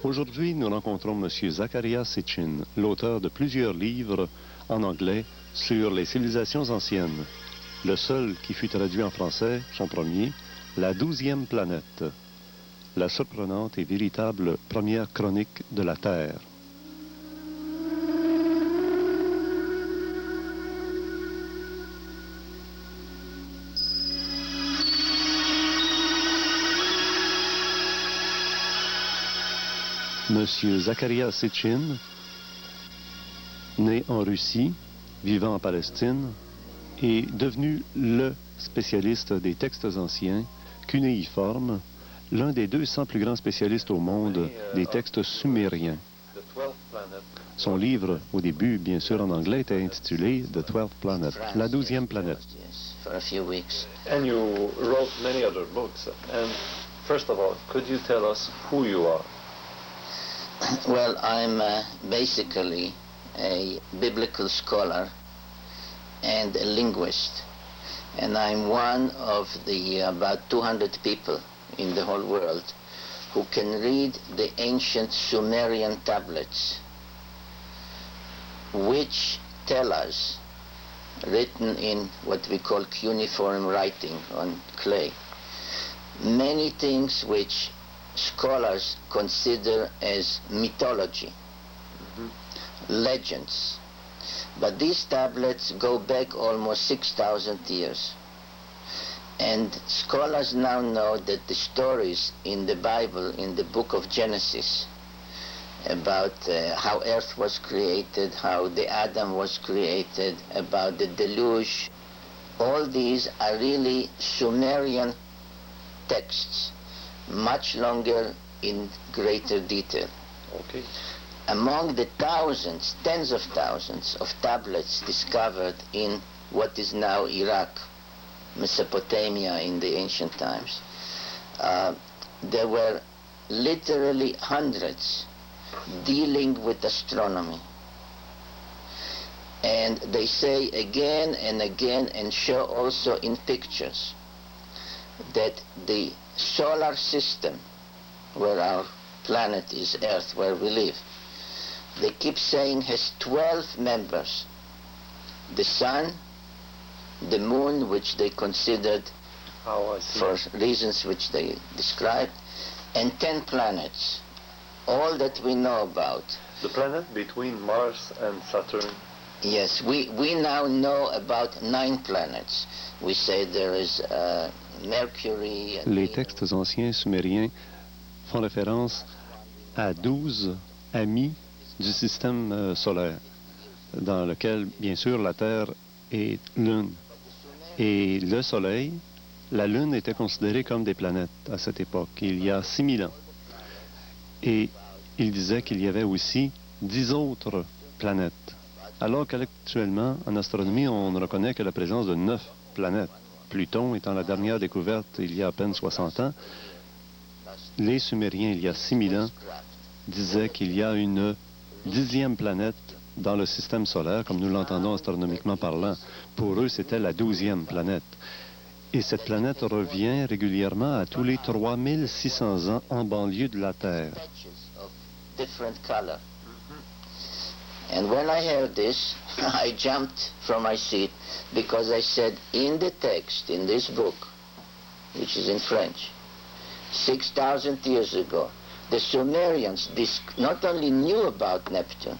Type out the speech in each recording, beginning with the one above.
Aujourd'hui, nous rencontrons M. Zacaria Sishichin, l'auteur de plusieurs livres en anglais sur les civilisations anciennes. Le seul qui fut traduit en français, son premier, La 12e planète, la surprenante et véritable première chronique de la Terre. Monsieur Zacaria Sishichin, né en Russie, vivant en Palestine, est devenu le spécialiste des textes anciens, cunéiforme, l'un des 200 plus grands spécialistes au monde des textes sumériens. Son livre, au début, bien sûr en anglais, était intitulé The 12th Planet, la 12e planète. For a few weeks. And you wrote many other books. And first of all, could you tell us who you are? Well, I'm basically a biblical scholar and a linguist. And I'm one of the about 200 people in the whole world who can read the ancient Sumerian tablets, which tell us, written in what we call cuneiform writing on clay, many things which scholars consider as mythology, legends. But these tablets go back almost 6,000 years. And scholars now know that the stories in the Bible, in the book of Genesis, about how earth was created, how the Adam was created, about the deluge, all these are really Sumerian texts, much longer in greater detail. Okay. Among the thousands, tens of thousands of tablets discovered in what is now Iraq, Mesopotamia in the ancient times, there were literally hundreds dealing with astronomy. And they say again and again, and show also in pictures, that the solar system, where our planet is Earth, where we live, they keep saying has 12 members. The sun, the moon, which they considered for reasons which they described, and 10 planets. All that we know about. The planet between Mars and Saturn? Yes, we now know about 9 planets. We say there is Mercury. Les textes anciens sumériens font référence à 12 amis du système solaire, dans lequel, bien sûr, la Terre est l'une. Et le Soleil, la Lune était considérée comme des planètes à cette époque, il y a 6000 ans. Et il disait qu'il y avait aussi 10 autres planètes, alors qu'actuellement, en astronomie, on ne reconnaît que la présence de 9 planètes. Pluton étant la dernière découverte il y a à peine 60 ans, les Sumériens, il y a 6000 ans, disaient qu'il y a une 10e planète dans le système solaire, comme nous l'entendons astronomiquement parlant. Pour eux, c'était la 12e planète. Et cette planète revient régulièrement à tous les 3600 ans en banlieue de la Terre. And when I heard this, I jumped from my seat because I said, in the text, in this book, which is in French, 6,000 years ago, the Sumerians not only knew about Neptune,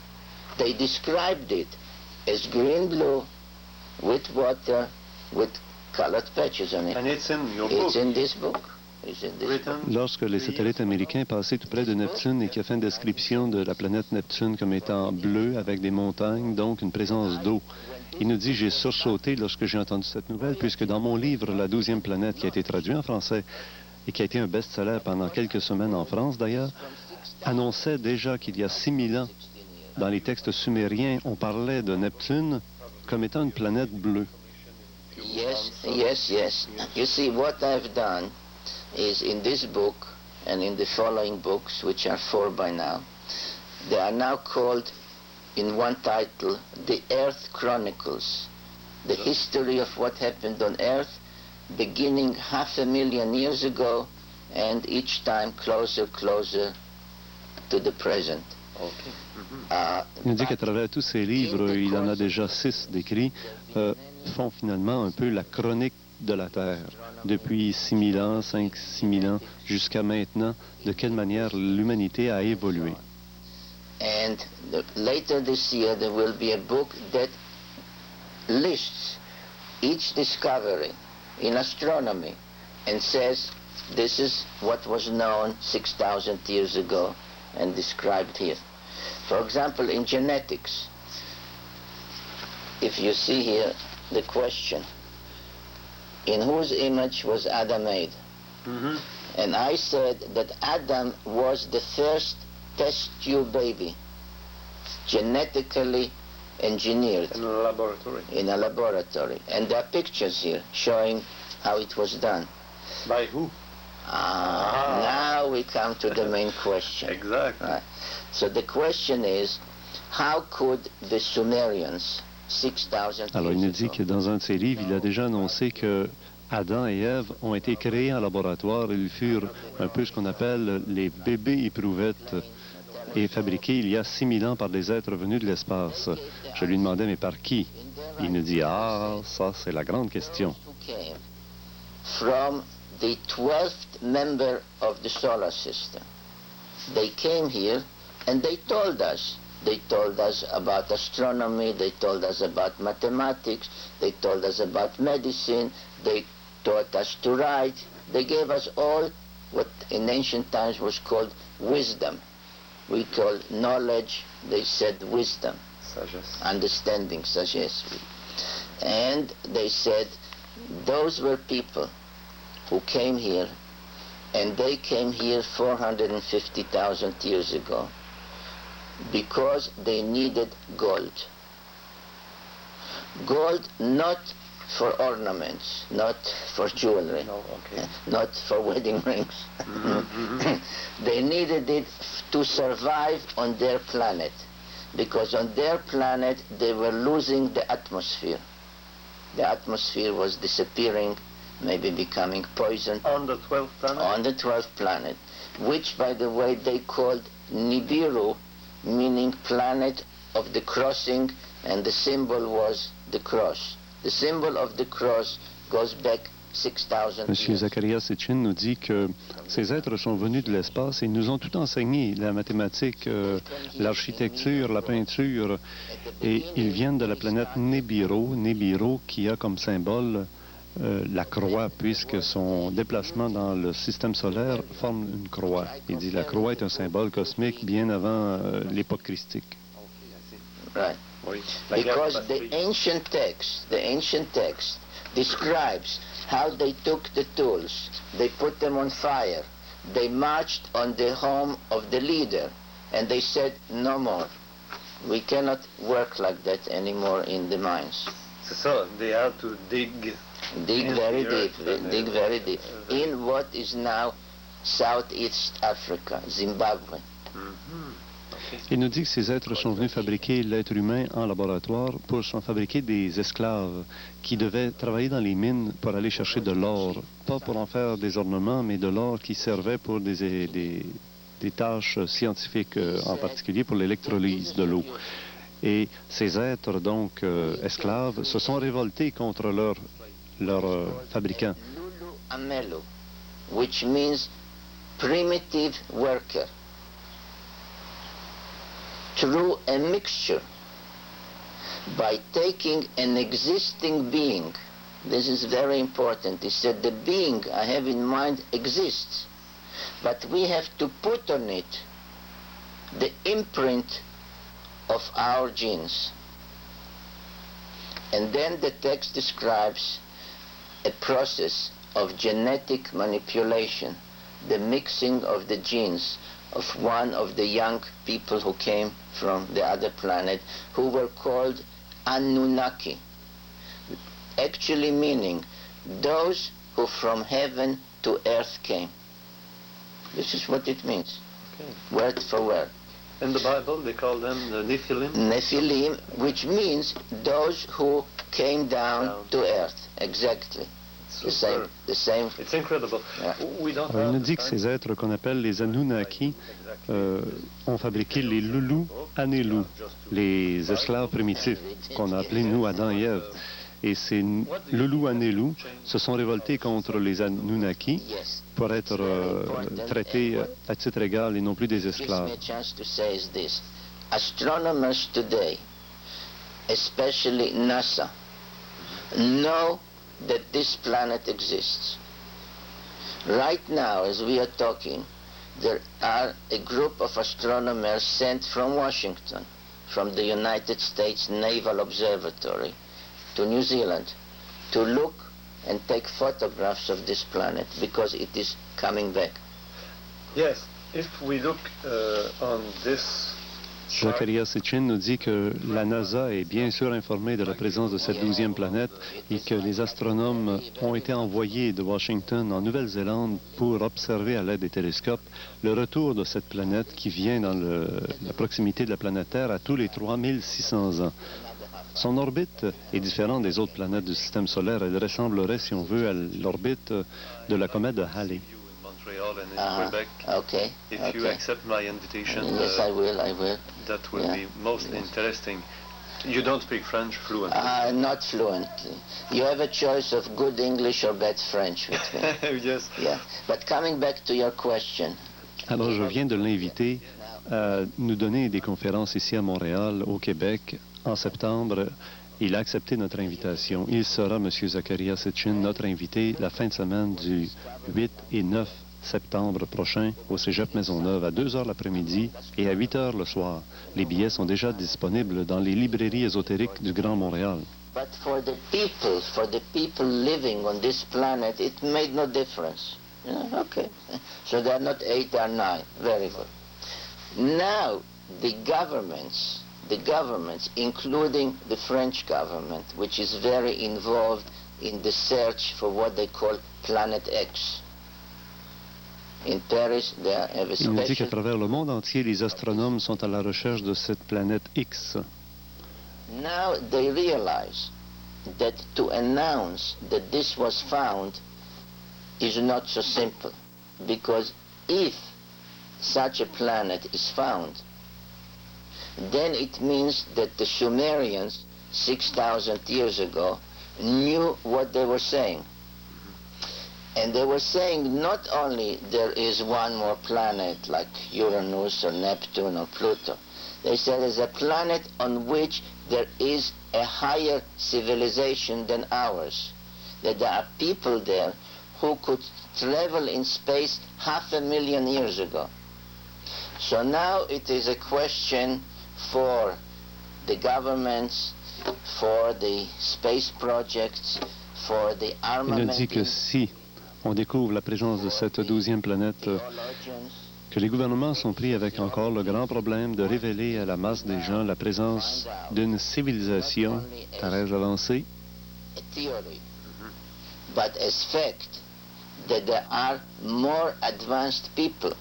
they described it as green-blue with water, with colored patches on it. And it's in your book? It's in this book. Lorsque les satellites américains passaient tout près de Neptune et qu'il a fait une description de la planète Neptune comme étant bleue avec des montagnes, donc une présence d'eau, il nous dit « J'ai sursauté lorsque j'ai entendu cette nouvelle, puisque dans mon livre, La 12e planète, qui a été traduit en français et qui a été un best-seller pendant quelques semaines en France d'ailleurs, annonçait déjà qu'il y a 6000 ans, dans les textes sumériens, on parlait de Neptune comme étant une planète bleue. » Yes, yes, yes. You see, what I've done is in this book and in the following books, which are 4 by now, they are now called in one title, The Earth Chronicles, the history of what happened on Earth beginning 500,000 years ago and each time closer to the present. Okay. Il nous dit qu'à travers tous ces livres, il en a déjà 6 décrits, font finalement un peu la chronique de la Terre, depuis 6000 ans, 5-6 000 ans, jusqu'à maintenant, de quelle manière l'humanité a évolué. And later this year there will be a book that lists each discovery in astronomy and says this is what was known 6,000 years ago and described here. For example, in genetics, if you see here the question, in whose image was Adam made? And I said that Adam was the first test tube baby, genetically engineered. In a laboratory. In a laboratory. And there are pictures here showing how it was done. By who? Now we come to the main question. Exactly. Right. So the question is, how could the Sumerians, 6,000 Alors, il nous years dit ago, que dans un de ses livres, il a déjà annoncé que Adam et Ève ont été créés en laboratoire. Ils furent un peu ce qu'on appelle les bébés éprouvettes et fabriqués il y a 6000 ans par des êtres venus de l'espace. Je lui demandais, mais par qui? Il nous dit, ça c'est la grande question. who came from the 12th member of the solar system. They came here and they told us. They told us about astronomy, they told us about mathematics, they told us about medicine, they taught us to write. They gave us all what in ancient times was called wisdom. We call knowledge, they said wisdom. Sagesse. Understanding, sagesse. And they said those were people who came here, and they came here 450,000 years ago because they needed gold. Gold not for ornaments, not for jewelry, No, okay. not for wedding rings. They needed it to survive on their planet, because on their planet they were losing the atmosphere. The atmosphere was disappearing, maybe becoming poisoned. On the 12th planet? On the 12th planet, which, by the way, they called Nibiru, meaning planet of the crossing, and the symbol was the cross. The symbol of the cross goes back 6,000 Monsieur years. Zacaria Sishichin nous dit que ces êtres sont venus de l'espace et nous ont tout enseigné, la mathématique, l'architecture, la peinture, et ils viennent de la planète Nibiru qui a comme symbole la croix, puisque son déplacement dans le système solaire forme une croix. Il dit la croix est un symbole cosmique bien avant l'époque christique. Right. Oui. Because the ancient text describes how they took the tools, they put them on fire, they marched on the home of the leader, and they said, no more. We cannot work like that anymore in the mines. C'est ça, they had to dig. Dig in very the earth, deeply, dig very deep, in what is now Southeast Africa, Zimbabwe. Il nous dit que ces êtres sont venus fabriquer l'être humain en laboratoire pour s'en fabriquer des esclaves qui devaient travailler dans les mines pour aller chercher de l'or, pas pour en faire des ornements, mais de l'or qui servait pour des tâches scientifiques, en particulier pour l'électrolyse de l'eau. Et ces êtres, donc esclaves, se sont révoltés contre leur fabricant. Lulu Amelu, which means primitive worker. Through a mixture, by taking an existing being. This is very important. He said the being I have in mind exists, but we have to put on it the imprint of our genes. And then the text describes a process of genetic manipulation, the mixing of the genes of one of the young people who came from the other planet, who were called Anunnaki, actually meaning those who from heaven to earth came. This is what it means, Okay. word for word. In the Bible, they call them the Nephilim. Nephilim, which means those who came down to earth, exactly. The same. It's incredible. Yeah. We don't Il have nous the dit que time. ces êtres qu'on appelle les Anunnaki ont fabriqué les loulous Anélou, les esclaves primitifs qu'on a appelés nous Adam et Ève. Et ces loulous Anélou se sont révoltés contre les Anunnaki Yes. pour être traités à titre égal et non plus des Gives me esclaves. a chance to say is this. Astronomers today, especially NASA, know that this planet exists. Right now, as we are talking, there are a group of astronomers sent from Washington, from the United States Naval Observatory, to New Zealand, to look and take photographs of this planet because it is coming back. Yes, if we look on this chart, Zacaria Sishichin nous dit que la NASA est bien sûr informée de la présence de cette 12e planète et que les astronomes ont été envoyés de Washington en Nouvelle-Zélande pour observer à l'aide des télescopes le retour de cette planète qui vient dans la proximité de la planète Terre à tous les 3600 ans. Son orbite est différente des autres planètes du système solaire. Elle ressemblerait, si on veut, à l'orbite de la comète de Halley. in Montreal and in Quebec. Okay. If you accept my invitation, Yes, I will. that will Yeah. be most interesting. You don't speak French fluently. Not fluently. You have a choice of good English or bad French with me. Yes. Yeah. But coming back to your question. Alors, je viens de l'inviter à nous donner des conférences ici à Montréal, au Québec, en septembre. Il a accepté notre invitation. Il sera, M. Zacaria Sishichin, notre invité la fin de semaine du 8 et 9 septembre prochain au Cégep Maisonneuve à 2 heures l'après-midi et à 8 heures le soir. Les billets sont déjà disponibles dans les librairies ésotériques du Grand Montréal. But for the people living on this planet, it made no difference. Yeah, okay. So they are not 8 or 9. Very good. Now, the governments, including the French government, which is very involved in the search for what they call Planet X. In Paris, they have a Il nous dit qu'à special... travers le monde entier, les astronomes sont à la recherche de cette planète X. Now they realize that to announce that this was found is not so simple, because if such a planet is found, then it means that the Sumerians 6,000 years ago knew what they were saying. And they were saying not only there is one more planet like Uranus or Neptune or Pluto, they said there's a planet on which there is a higher civilization than ours, that there are people there who could travel in space 500,000 years ago. So now it is a question for the governments, for the space projects, for the Il nous dit que armament si on découvre la présence de cette 12e planète, theologians, que les gouvernements sont pris avec encore le grand problème de révéler à la masse des gens la présence d'une civilisation très avancée, a theory, but as fact that there are more advanced people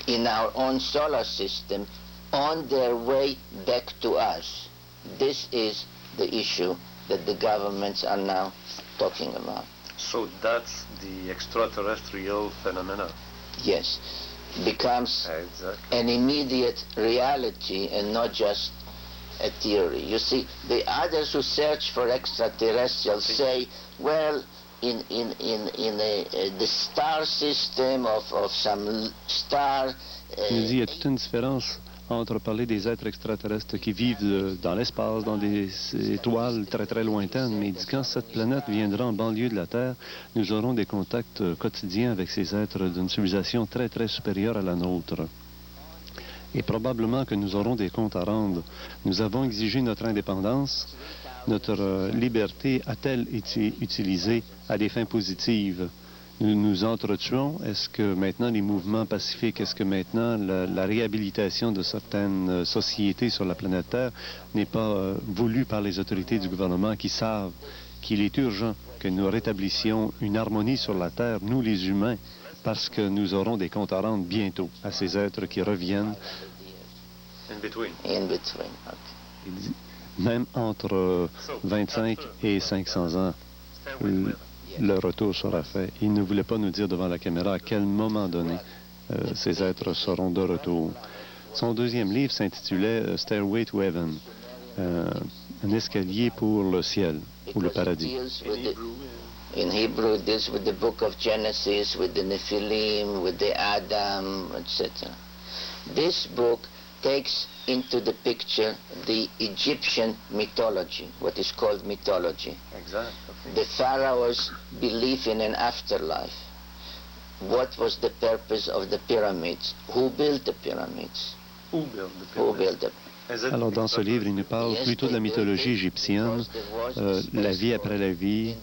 in our own solar system on their way back to us. This is the issue that the governments are now talking about. So that's the extraterrestrial phenomena. Yes, becomes Exactly. an immediate reality and not just a theory. You see, the others who search for extraterrestrials say, well, in the star system of some star. il nous dit qu'il y a toute une différence entre parler des êtres extraterrestres qui vivent dans l'espace, dans des étoiles très très lointaines, mais il dit quand cette planète viendra en banlieue de la Terre, nous aurons des contacts quotidiens avec ces êtres d'une civilisation très très supérieure à la nôtre. Et probablement que nous aurons des comptes à rendre. Nous avons exigé notre indépendance. Notre liberté a-t-elle été utilisée à des fins positives? Nous nous entretuons. Est-ce que maintenant les mouvements pacifiques, est-ce que maintenant la réhabilitation de certaines sociétés sur la planète Terre n'est pas voulue par les autorités du gouvernement qui savent qu'il est urgent que nous rétablissions une harmonie sur la Terre, nous les humains, parce que nous aurons des comptes à rendre bientôt à ces êtres qui reviennent. In between. In between, okay. Il dit, même entre 25 et 500 ans. Stand with me. le retour sera fait. Il ne voulait pas nous dire devant la caméra à quel moment donné ces êtres seront de retour. Son deuxième livre s'intitulait Stairway to Heaven, un escalier pour le ciel ou le paradis. In Hebrew, it deals with the book of Genesis, with the Nephilim, with the Adam, etc. This book takes into the picture the Egyptian mythology, what is called mythology. Exactly. The pharaohs' belief in an afterlife. What was the purpose of the pyramids? Who built the pyramids? Who built the Who pyramids? built them? Alors, dans ce livre, il nous parle plutôt de la mythologie égyptienne, la vie après la vie,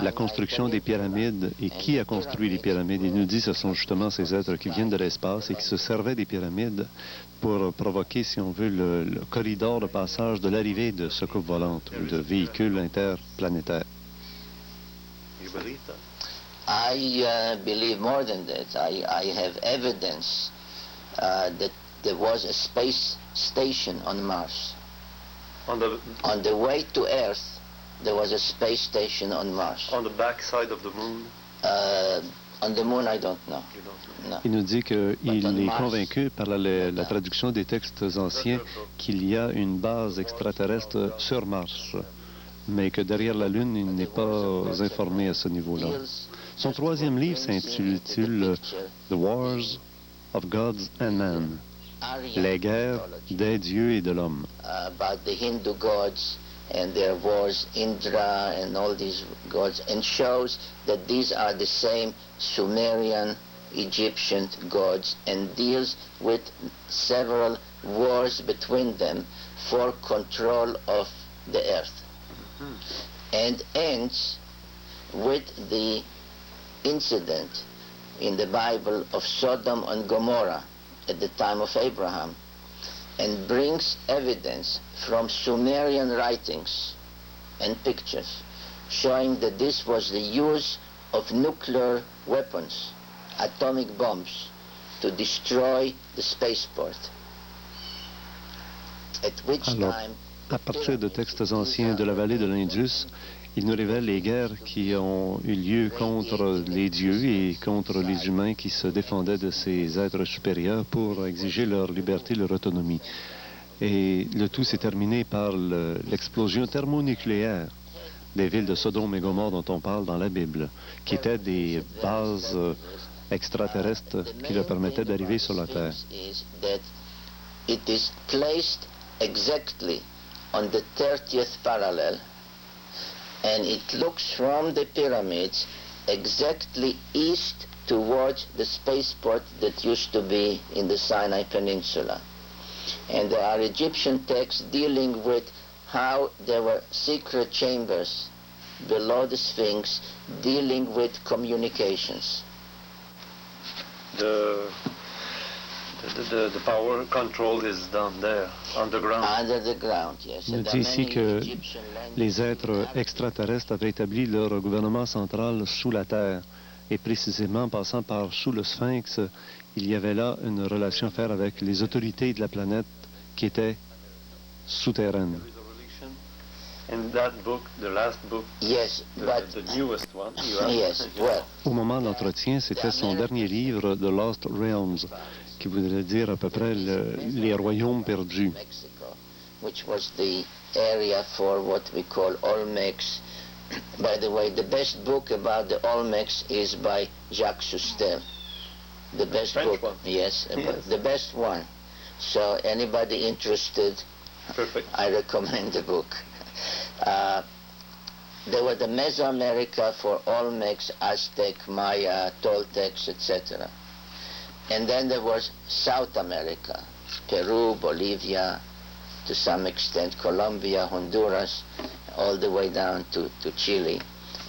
la construction des pyramides et qui a construit les pyramides. Il nous dit que ce sont justement ces êtres qui viennent de l'espace et qui se servaient des pyramides pour provoquer, si on veut, le corridor de passage de l'arrivée de soucoupes volantes ou de véhicules interplanétaires. You believe that? I believe more than that. I have evidence that there was a space station on Mars. On the way to Earth, there was a space station on Mars. the back side of the moon? On the moon, I don't know. You don't know. No. Il nous dit qu'il est convaincu par la traduction des textes anciens qu'il y a une base extraterrestre sur Mars, mais que derrière la Lune, il n'est pas informé à ce niveau-là. Son troisième livre s'intitule The Wars of Gods and Man, les guerres des dieux et de l'homme. About the Hindu gods and their wars, Indra and all these gods, and shows that these are the same Sumerian, Egyptian gods, and deals with several wars between them for control of the earth. And ends with the incident in the Bible of Sodom and Gomorrah at the time of Abraham, and brings evidence from Sumerian writings and pictures showing that this was the use of nuclear weapons, atomic bombs, to destroy the spaceport. At which Alors, time, à partir de textes anciens de la vallée de l'Indus, il nous révèle les guerres qui ont eu lieu contre les dieux et contre les humains qui se défendaient de ces êtres supérieurs pour exiger leur liberté, leur autonomie. Et le tout s'est terminé par l'explosion thermonucléaire des villes de Sodome et Gomorre dont on parle dans la Bible, qui étaient des bases extraterrestres qui leur permettaient d'arriver sur la Terre. It is placed exactly on the 30th parallel, and it looks from the pyramids exactly east towards the spaceport that used to be in the Sinai Peninsula. And there are Egyptian texts dealing with how there were secret chambers below the Sphinx dealing with communications. The power control is down there, underground. Under the ground, yes. Il nous And dit there are ici many que Egyptian languages les êtres extraterrestres avaient établi leur gouvernement central sous la Terre. Et précisément, passant par sous le Sphinx, il y avait là une relation à faire avec les autorités de la planète qui étaient souterraines. In that book, the last book, Yes, the newest one, you have, yes, well, Au moment de l'entretien, c'était son dernier livre, The Lost Realms, qui voudrait dire à peu près les royaumes perdus. Mexico, which was the area for what we call Olmecs. By the way, the best book about the Olmecs is by Jacques Sustel. The best French book, one. yes, Yes. the best one. So anybody interested, perfect. I recommend the book. There were the Mesoamerica for Olmecs, Aztec, Maya, Toltecs, etc. And then there was South America, Peru, Bolivia, to some extent Colombia, Honduras, all the way down to Chile,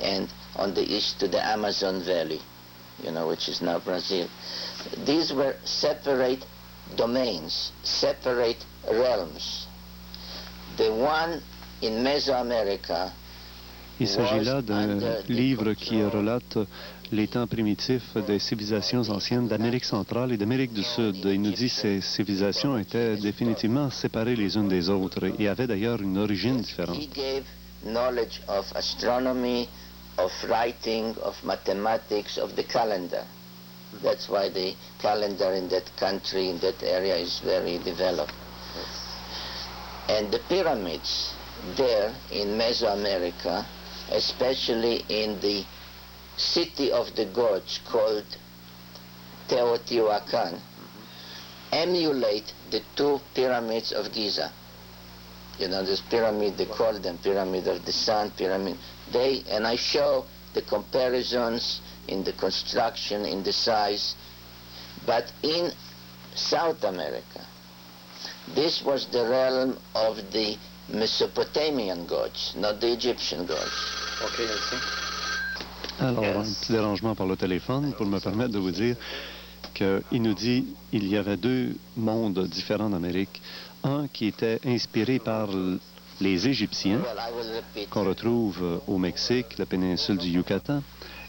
and on the east to the Amazon Valley, which is now Brazil. These were separate domains, separate realms. The one in Mesoamerica. Il s'agit là d'un livre qui relate les temps primitifs des civilisations anciennes d'Amérique centrale et d'Amérique du Sud. Il nous dit que ces civilisations étaient définitivement séparées les unes des autres et avaient d'ailleurs une origine différente. He gave knowledge of astronomy, of writing, of mathematics, of the calendar. That's why the calendar in that country, in that area, is very developed. And the pyramids there in Mesoamerica, especially in the city of the gods called Teotihuacan, emulate the two pyramids of Giza. You know, this pyramid, they call them Pyramid of the Sun, Pyramid. And I show the comparisons in the construction, in the size. But in South America, this was the realm of the Mesopotamian gods, not the Egyptian gods. Okay, I see. Alors, un petit dérangement par le téléphone pour me permettre de vous dire qu'il nous dit qu'il y avait deux mondes différents d'Amérique. Un qui était inspiré par les Égyptiens, qu'on retrouve au Mexique, la péninsule du Yucatan,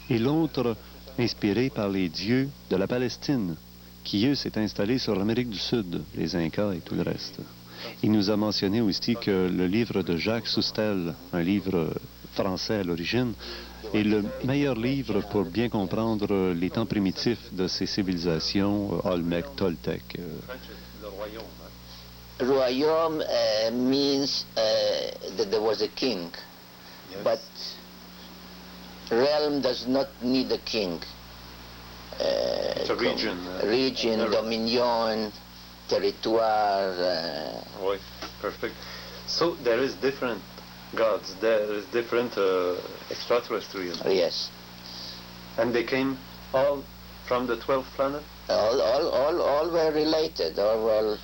et l'autre inspiré par les dieux de la Palestine, qui, eux, s'est installé sur l'Amérique du Sud, les Incas et tout le reste. Il nous a mentionné aussi que le livre de Jacques Soustel, un livre français à l'origine, est le meilleur livre pour bien comprendre les temps primitifs de ces civilisations Olmec, Toltec. Royaume means that there was a king, Yes. but realm does not need a king. It's a region. Region, area. dominion, territoire. Right, perfect. So there is different gods, there is different extraterrestrials. Yes. And they came all from the 12th planet? All were related, all were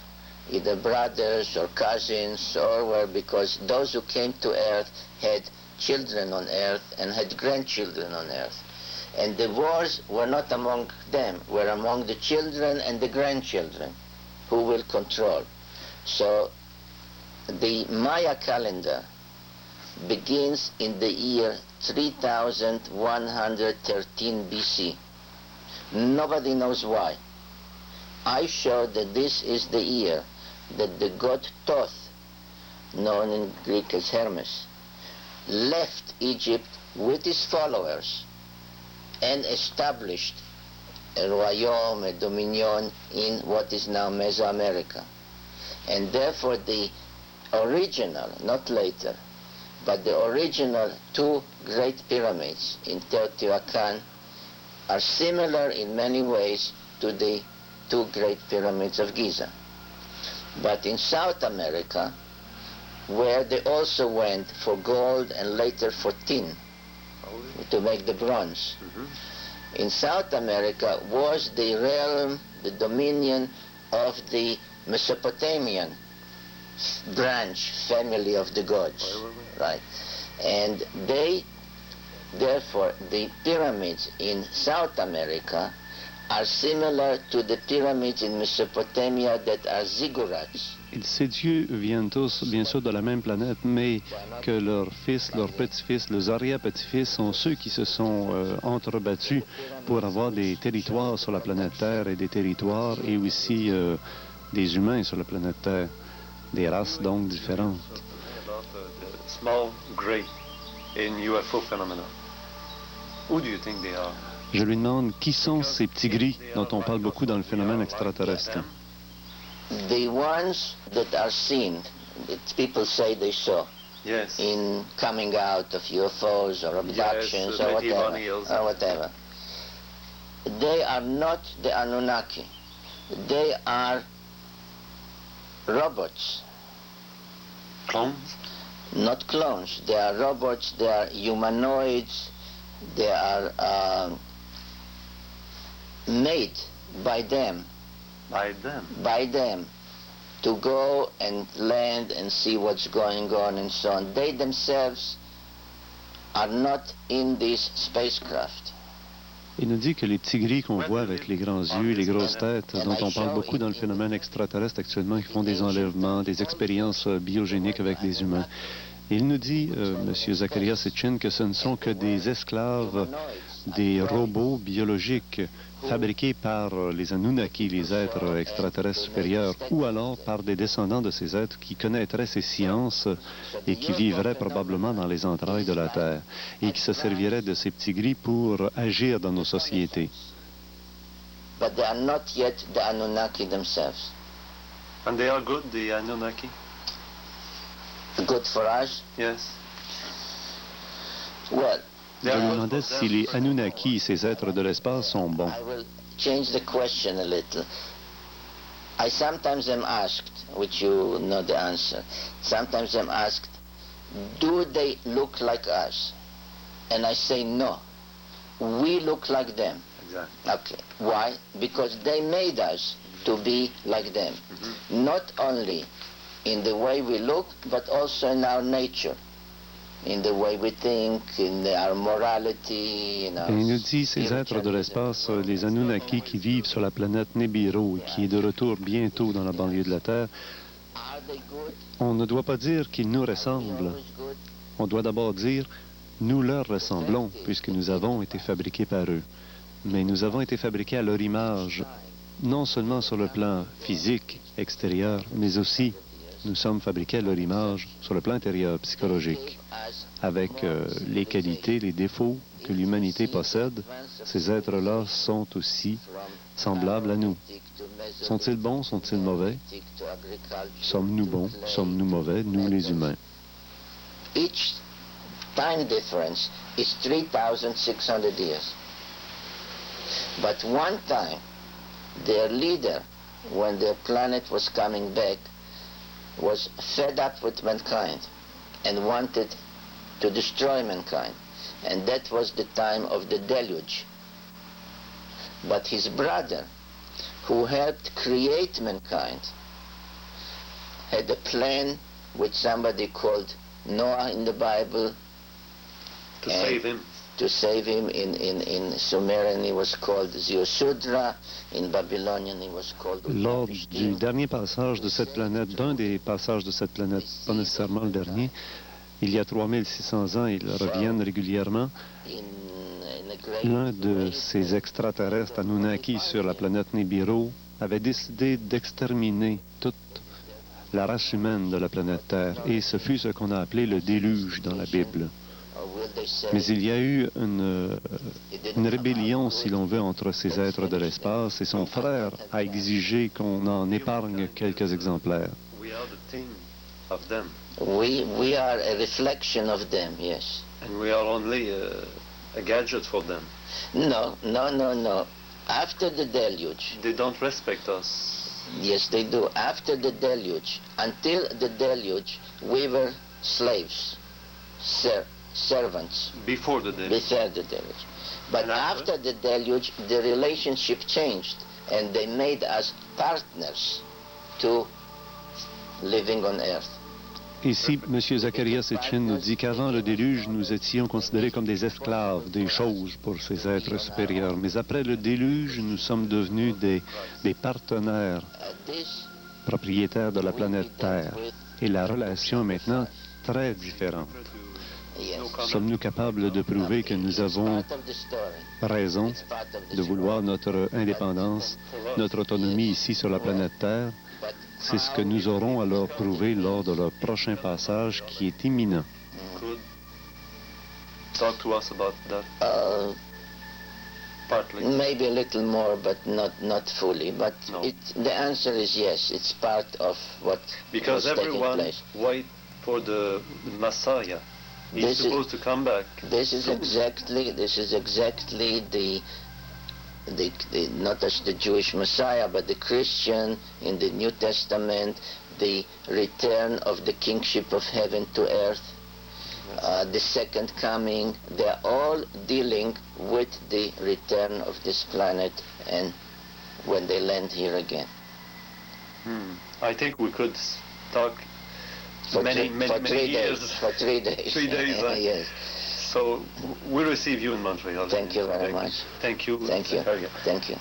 either brothers or cousins, or were, because those who came to Earth had children on Earth and had grandchildren on Earth. And the wars were not among them, were among the children and the grandchildren who will control. So the Maya calendar begins in the year 3113 BC. Nobody knows why. I show that this is the year that the god Thoth, known in Greek as Hermes, left Egypt with his followers and established a royaume, a dominion in what is now Mesoamerica. And therefore the original, not later, but the original two great pyramids in Teotihuacan are similar in many ways to the two great pyramids of Giza. But in South America, where they also went for gold and later for tin to make the bronze, in South America was the realm, the dominion of the Mesopotamian branch, family of the gods, right? And they, therefore, the pyramids in South America are similar to the pyramids in Mesopotamia that are ziggurats. Ces dieux viennent tous, bien sûr, de la même planète, mais que leurs fils, leurs petits-fils, leurs arrière-petits-fils sont ceux qui se sont entrebattus pour avoir des territoires sur la planète Terre et des territoires et aussi des humains sur la planète Terre, des races donc différentes. About the small gray in UFO phenomena. Who do you think they are? Je lui demande qui sont ces petits gris dont on parle beaucoup dans le phénomène extraterrestre. The ones that are seen, that people say they saw, Yes. in coming out of UFOs or abductions or medieval aliens. whatever. They are not the Anunnaki. They are robots, Clones? not clones. They are robots, they are humanoids, they are made by them By them. to go and land and see what's going on and so on. They themselves are not in this spacecraft. Il nous dit que les petits gris qu'on voit avec les grands yeux, les grosses têtes, dont on parle beaucoup dans le phénomène extraterrestre actuellement, qui font des enlèvements, des expériences biogéniques avec des humains. Il nous dit, M. Zacaria Sishichin, que ce ne sont que des esclaves des robots biologiques fabriqués par les Anunnaki, les êtres extraterrestres supérieurs, ou alors par des descendants de ces êtres qui connaîtraient ces sciences et qui vivraient probablement dans les entrailles de la Terre et qui se serviraient de ces petits gris pour agir dans nos sociétés. But they are not yet the Anunnaki themselves. And they are good, the Anunnaki? Good for us? Yes. Well, Je me demandais si les Anunnaki, ces êtres de l'espace, sont bons. I will change the question a little. I sometimes am asked, which you know the answer, sometimes I'm asked, do they look like us? And I say no. We look like them. Exactly. Okay. Why? Because they made us to be like them. Not only in the way we look, but also in our nature. In the way we think, in our morality, in our Et il nous dit, ces êtres de l'espace, les Anunnaki qui vivent sur la planète Nibiru et qui est de retour bientôt dans la banlieue de la Terre, Are they good? on ne doit pas dire qu'ils nous ressemblent. Always good? On doit d'abord dire, nous leur ressemblons, puisque nous avons été fabriqués par eux. Mais nous avons été fabriqués à leur image, non seulement sur le plan physique, extérieur, mais aussi nous sommes fabriqués à leur image sur le plan intérieur, psychologique. Avec les qualités, les défauts que l'humanité possède, ces êtres-là sont aussi semblables à nous. Sont-ils bons, sont-ils mauvais? Sommes-nous bons, sommes-nous mauvais, nous les humains? Each time difference is 3,600 years. But one time, their leader, when their planet was coming back, was fed up with mankind and wanted to destroy mankind. And that was the time of the deluge. But his brother, who helped create mankind, had a plan with somebody called Noah in the Bible. To save him. To save him. In Sumerian he was called Ziusudra, in Babylonian he was called Lors du Utanishtim. dernier passage de cette planète, d'un des passages de cette planète, pas nécessairement le dernier, il y a 3600 ans, ils reviennent régulièrement. In a great L'un de great ces extraterrestres Anunnaki sur la planète Nibiru avait décidé d'exterminer toute la race humaine de la planète Terre, et ce fut ce qu'on a appelé le déluge dans la Bible. or will they say Mais il y a eu une rébellion, si l'on veut, entre ces êtres de l'espace, et son frère a exigé qu'on en épargne quelques exemplaires. We are the thing of them. we are a reflection of them, yes. And we are only a gadget for them. No. After the deluge, They don't respect us. yes they do. After the deluge, until the deluge, we were slaves, servants, Before the day. before the deluge. But And after? after the deluge, the relationship changed, and they made us partners to living on earth. Ici, M. Zacaria Sishichin nous dit qu'avant le déluge, nous étions considérés comme des esclaves, des choses pour ces êtres supérieurs. Mais après le déluge, nous sommes devenus des partenaires This propriétaires de la planète Terre. Et la relation est maintenant très différente. yes. Sommes-nous capables de prouver que nous avons Part of the story. raison It's part of the de vouloir notre indépendance, notre autonomie ici sur la planète Terre? But C'est ce que nous aurons à leur prouver lors de leur prochain passage qui est imminent. Could talk to us about that partly. maybe a little more, but not fully. But No. the answer is yes. It's part of what Because was taking everyone place. wait for the Messiah. He's This is- supposed to come back. This is exactly the not just the Jewish Messiah, but the Christian in the New Testament, the return of the kingship of heaven to earth, the second coming. They're all dealing with the return of this planet and when they land here again. I think we could talk For many three years. days. For 3 days. 3 days, huh? Yes. So we'll receive you in Montreal. Thank you very much. Thank you. Thank you. Zacaria. Thank you.